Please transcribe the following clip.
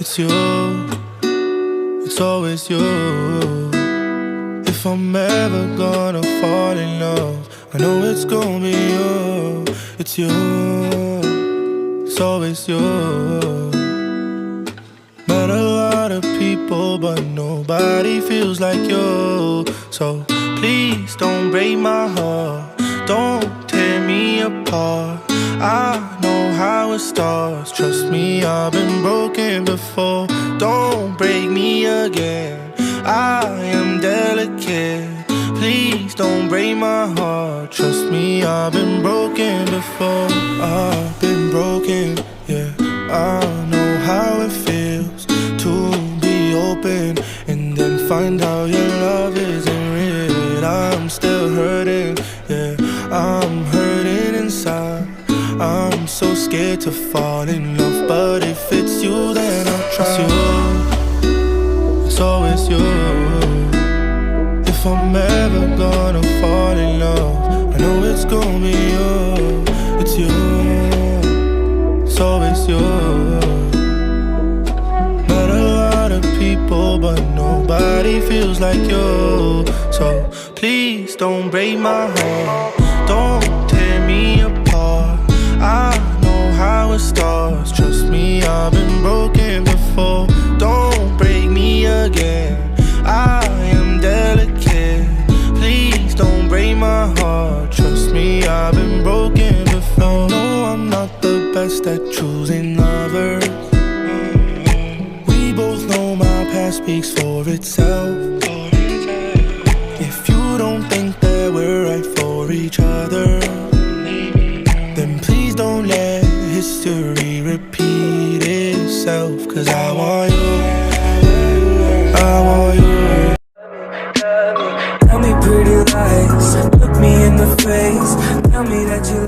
It's you, it's always you. If I'm ever gonna fall in love, I know it's gonna be you. It's you, it's always you. Met a lot of people, but nobody feels like you. So please don't break my heart, don't tear me apart. I know how it starts, trust me, I've been broken before. Don't break me again, I am delicate. Please don't break my heart, trust me, I've been broken before. I've been broken, yeah, I know how it feels to be open and then find out your love isn't real. I'm still hurting, yeah, I'm hurting inside. I'm so scared to fall in love, but if it's you, then I'll try. It's you, it's always you. If I'm ever gonna fall in love, I know it's gonna be you. It's you, it's always you. Met a lot of people, but nobody feels like you. So please don't break my heart, don't tear me apart. I know how it starts, trust me, I've been broken before. Don't break me again, I am delicate. Please don't break my heart, trust me, I've been broken before. No, I'm not the best at choosing lovers. We both know my past speaks for itself. If you don't think that we're right for each other, then please don't let history repeat itself. Cause I want you, I want you. Tell me pretty lies, look me in the face. Tell me that you